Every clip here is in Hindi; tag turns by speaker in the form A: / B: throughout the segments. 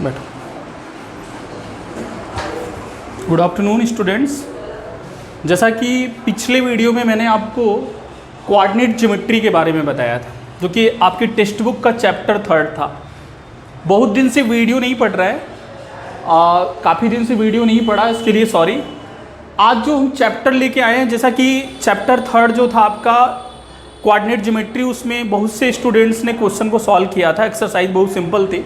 A: बैठो। Good afternoon students. जैसा कि पिछले वीडियो में मैंने आपको कोऑर्डिनेट ज्योमेट्री के बारे में बताया था, जो कि आपकी टेक्स्ट बुक का चैप्टर 3 था। बहुत दिन से वीडियो नहीं पढ़ रहा है, काफ़ी दिन से वीडियो नहीं पढ़ा, इसके लिए सॉरी। आज जो हम चैप्टर लेके आए हैं, जैसा कि चैप्टर 3 जो था आपका कोऑर्डिनेट ज्योमेट्री, उसमें बहुत से स्टूडेंट्स ने क्वेश्चन को सॉल्व किया था। एक्सरसाइज बहुत सिंपल थी।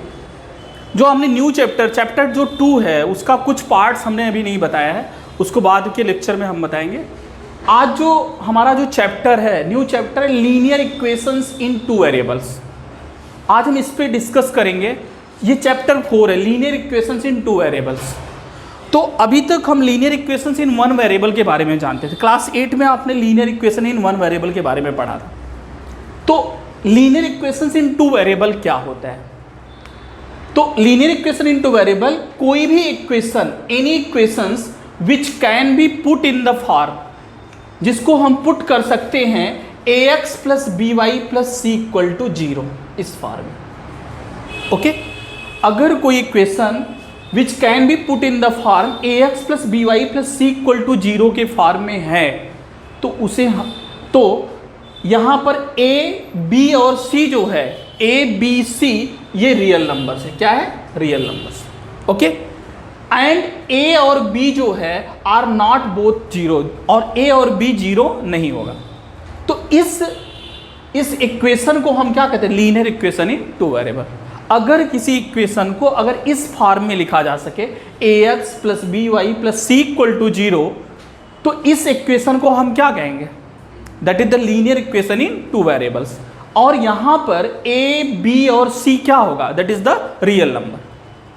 A: जो हमने न्यू चैप्टर जो 2 है, उसका कुछ पार्ट्स हमने अभी नहीं बताया है, उसको बाद के लेक्चर में हम बताएंगे। आज जो हमारा जो चैप्टर है, न्यू चैप्टर है लीनियर इक्वेशंस इन 2 वेरिएबल्स। आज हम इस पे डिस्कस करेंगे। ये चैप्टर 4 है, लीनियर इक्वेशंस इन 2 वेरिएबल्स। तो अभी तक हम लीनियर इक्वेशंस इन 1 वेरिएबल के बारे में जानते थे। क्लास 8 में आपने लीनियर इक्वेशन इन 1 वेरिएबल के बारे में पढ़ा था। तो लीनियर इक्वेशंस इन 2 वेरिएबल क्या होता है? तो लीनियर इक्वेशन इन 2 वेरिएबल, कोई भी equation, any equations which can be put in the form, जिसको हम पुट कर सकते हैं ax plus b y plus c equal to 0, इस फॉर्म में। ओके, अगर कोई equation which can be put in the form ax plus b y plus c equal to 0 के फॉर्म में है, तो उसे तो यहाँ पर a, b और c जो है, a, b, c, ये रियल नंबर्स है। क्या है? Real numbers. Okay, and a और b जो है आर नॉट बोथ 0, और a और b 0 नहीं होगा। तो इस इक्वेशन को हम क्या कहते हैं? Linear equation in 2 variable. अगर किसी इक्वेशन को अगर इस फॉर्म में लिखा जा सके ax plus b y plus c equal to 0, तो इस इक्वेशन को हम क्या कहेंगे? That is the linear equation in 2 variables. और यहाँ पर a, b और c क्या होगा? That is the real number.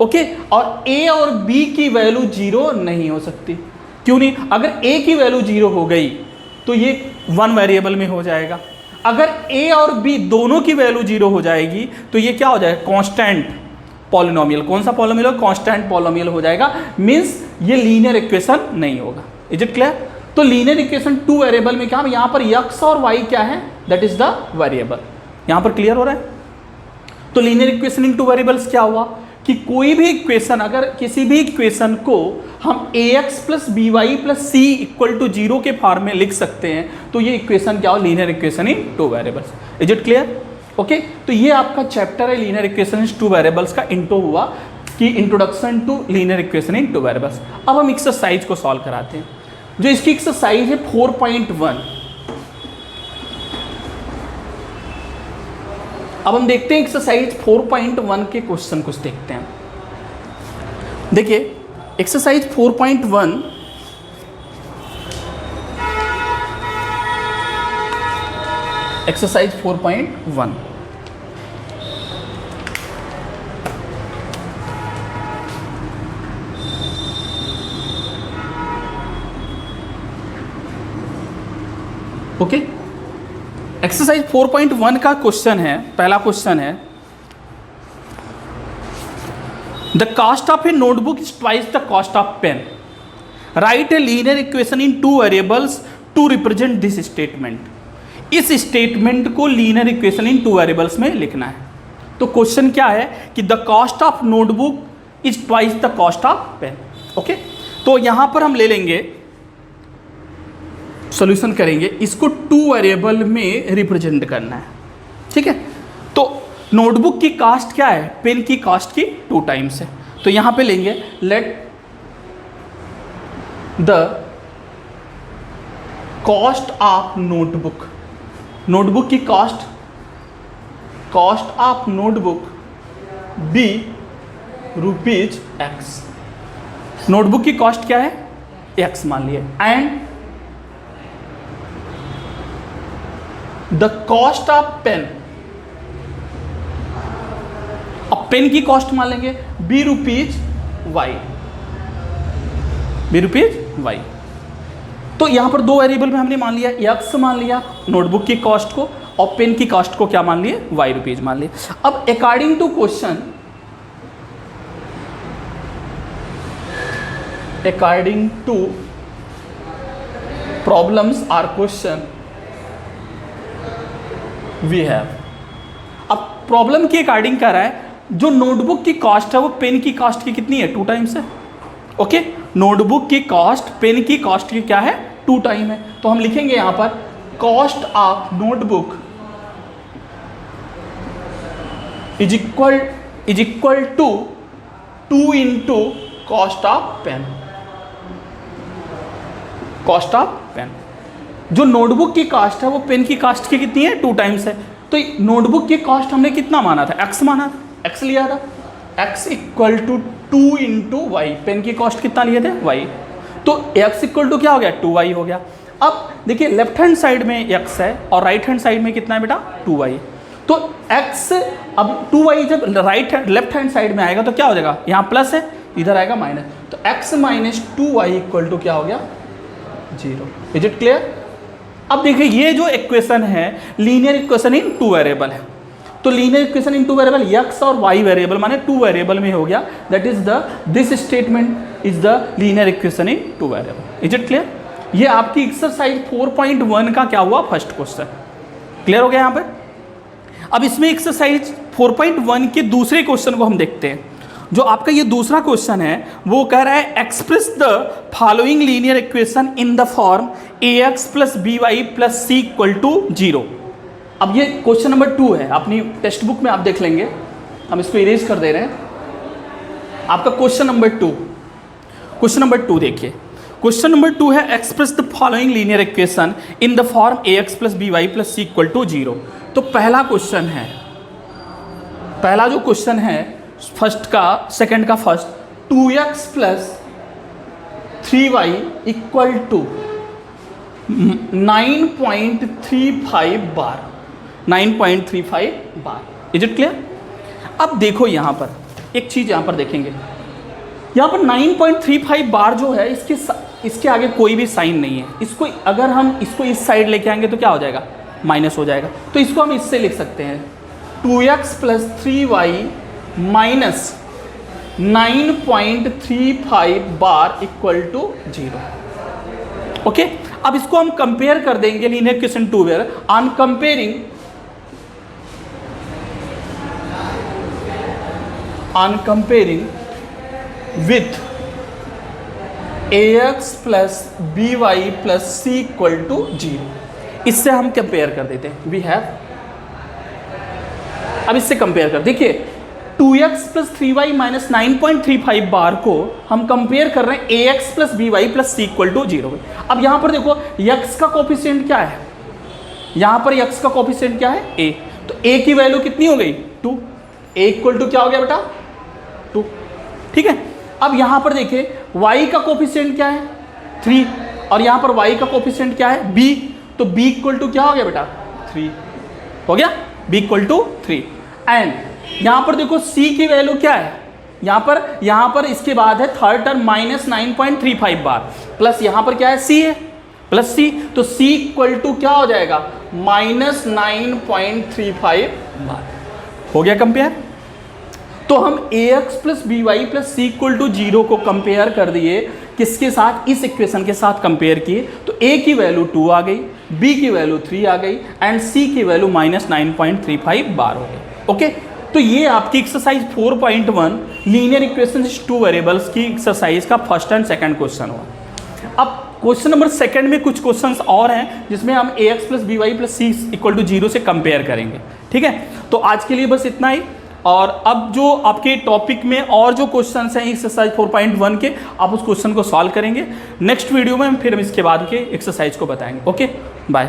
A: Okay, और a और b की वैल्यू 0 नहीं हो सकती। क्यों नहीं? अगर a की वैल्यू 0 हो गई तो ये 1 वेरिएबल में हो जाएगा। अगर a और b दोनों की वैल्यू 0 हो जाएगी तो ये क्या हो जाएगा? Constant polynomial. कौन सा पॉलिनोमियल? कांस्टेंट पॉलिनोमियल हो जाएगा। मींस ये लीनियर इक्वेशन नहीं होगा। Is it clear? तो लीनियर इक्वेशन 2 वेरिएबल में क्या, यहाँ पर x और y क्या है? That is the variable. यहाँ पर क्लियर हो रहा है? तो लीनियर इक्वेशन इन 2 वेरिएबल्स क्या हुआ कि कोई भी इक्वेशन, अगर किसी भी इक्वेशन को हम ax plus b y plus c equal to 0 के फॉर्म में लिख सकते हैं, तो ये इक्वेशन क्या हो? Linear equation in 2 variables. Is it clear? Okay, तो ये आपका चैप्टर है लीनियर इक्वेशन इन 2 वेरिएबल्स का इंट्रो हुआ कि introduction to linear equation in 2 variables. अब हम एक्सरसाइज को सॉल्व कराते हैं। जो इसकी एक्सरसाइज है 4.1। अब हम देखते हैं एक्सरसाइज 4.1 के क्वेश्चन कुछ देखते हैं। देखिए एक्सरसाइज 4.1, एक्सरसाइज 4.1। ओके, एक्सरसाइज 4.1 का क्वेश्चन है, पहला क्वेश्चन है, the cost of a notebook is twice the cost of pen. Right a linear equation in 2 variables to represent this statement. इस स्टेटमेंट को लीनियर इक्वेशन इन 2 वेरिएबल्स में लिखना है। तो क्वेश्चन क्या है कि the cost of notebook is twice the cost of pen. Okay, तो यहां पर हम ले लेंगे, सॉल्यूशन करेंगे, इसको 2 वेरिएबल में रिप्रेजेंट करना है। ठीक है, तो नोटबुक की कॉस्ट क्या है? पेन की कॉस्ट की 2 टाइम्स है। तो यहां पे लेंगे let the cost of notebook, notebook की cost of notebook be rupees x. Notebook की कॉस्ट क्या है? एक्स मान लिए। And the cost of pen, अब पेन की कॉस्ट मान लेंगे be rupees y, be rupees y. तो यहां पर 2 वेरिएबल में हमने मान लिया, एक्स मान लिया नोटबुक की कॉस्ट को, और पेन की कॉस्ट को क्या मान लिए? वाई रुपीज मान लिए। अब according to question, according to problems or question we have. अब प्रॉब्लम के अकॉर्डिंग क्या रहा है? जो नोटबुक की कॉस्ट है वो पेन की कॉस्ट की कितनी है, 2 टाइम्स है। ओके, नोटबुक की कॉस्ट पेन की कॉस्ट की क्या है, 2 टाइम है। तो हम लिखेंगे यहां पर cost of notebook is equal to 2 into cost of pen. Cost of pen, जो नोटबुक की कॉस्ट है वो पेन की कॉस्ट की कितनी है, 2 टाइम्स है। तो नोटबुक की कॉस्ट हमने कितना माना था, x माना था, x लिया था, x equal to 2 into y. Pen की कॉस्ट कितना लिए थे, y। तो x इक्वल टू क्या हो गया, 2y हो गया। अब देखिए लेफ्ट हैंड साइड में x है और राइट हैंड साइड में कितना है बेटा, 2y। तो x, अब 2y जब लेफ्ट हैंड साइड में आएगा तो क्या हो जाएगा, यहाँ प्लस है, इधर आएगा माइनस। तो x minus 2y equal to क्या हो गया, 0। Is it clear? अब देखिए ये जो इक्वेशन है लीनियर इक्वेशन इन 2 वेरिएबल है। तो linear equation in 2 variable, x और y वेरिएबल माने 2 वेरिएबल में हो गया। That is this statement is the linear equation in 2 variable. Is it clear? ये आपकी एक्सरसाइज 4.1 का क्या हुआ, फर्स्ट क्वेश्चन। क्लियर हो गया यहाँ पर? अब इसमें एक्सरसाइज 4.1 के दूसरे क्वेश्चन को हम देखते हैं। जो आपका ये दूसरा क्वेश्चन है वो कह रहा है express the following linear equation in the form ax plus b y plus c equal to 0। अब ये क्वेश्चन नंबर 2 है, अपनी टेक्स्ट बुक में आप देख लेंगे, हम इसको इरेज कर दे रहे हैं। आपका क्वेश्चन नंबर 2, क्वेश्चन नंबर 2 देखिए, क्वेश्चन नंबर 2 है express the following linear equation in the form ax plus b y plus c equal to 0। तो पहला क्वेश्चन है, पहला जो क्वेश्चन है फर्स्ट का, सेकंड का first, 2x plus 3y equal to 9.35 bar, 9.35 bar. Is it clear? अब देखो यहाँ पर एक चीज़ यहाँ पर देखेंगे, यहाँ पर 9.35 बार जो है इसके आगे कोई भी साइन नहीं है। इसको अगर हम इसको इस साइड लेके आएंगे तो क्या हो जाएगा, माइनस हो जाएगा। तो इसको हम इससे लिख सकते हैं 2x plus 3y minus 9.35 bar equal to 0। Okay, अब इसको हम कंपेयर कर देंगे linear equation 2 where on comparing with ax plus b y plus c equal to 0। इससे हम कंपेयर कर देते हैं। वी हैव, अब इससे कंपेयर कर देखिए 2x प्लस 3y माइनस 9.35 बार को हम कंपेयर कर रहे हैं ax plus b y plus c equal to 0। अब यहाँ पर देखो x का कोफिशिएंट क्या है, यहाँ पर x का कोफिशिएंट क्या है, a। तो a की वैल्यू कितनी हो गई, 2। a इक्वल टू क्या हो गया बेटा, 2। ठीक है, अब यहाँ पर देखिए y का कोफिशिएंट क्या है, 3, और यहाँ पर y का कोफिशिएंट क्या है, b। तो b इक्वल टू क्या हो गया बेटा, 3 हो गया, b इक्वल टू 3। एंड यहाँ पर देखो c की वैल्यू क्या है, यहाँ पर इसके बाद है थर्ड टर्म माइनस 9.35 बार, प्लस यहाँ पर क्या है, c है, प्लस c। तो c इक्वल टू क्या हो जाएगा, माइनस 9.35 बार। हो गया कंपेयर। तो हम ax plus b y plus c equal to 0 को कंपेयर कर दिए, किसके साथ, इस इक्वेशन के साथ कंपेयर किए। तो a की वैल्यू 2 आ गई, b की वैल्यू 3 आ गई एंड c की वैल्यू माइनस 9.35 बार हो गई। ओके, तो ये आपकी एक्सरसाइज 4.1 लीनियर इक्वेशन 2 वेरिएबल्स की एक्सरसाइज का फर्स्ट एंड सेकंड क्वेश्चन हुआ। अब क्वेश्चन नंबर सेकंड में कुछ क्वेश्चंस और हैं जिसमें हम ax plus b y plus c equal to 0 से कंपेयर करेंगे। ठीक है, तो आज के लिए बस इतना ही। और अब जो आपके टॉपिक में और जो क्वेश्चंस हैं एक्सरसाइज 4.1 के, आप उस क्वेश्चन को सॉल्व करेंगे नेक्स्ट वीडियो में, फिर हम इसके बाद के एक्सरसाइज को बताएंगे। Okay, bye.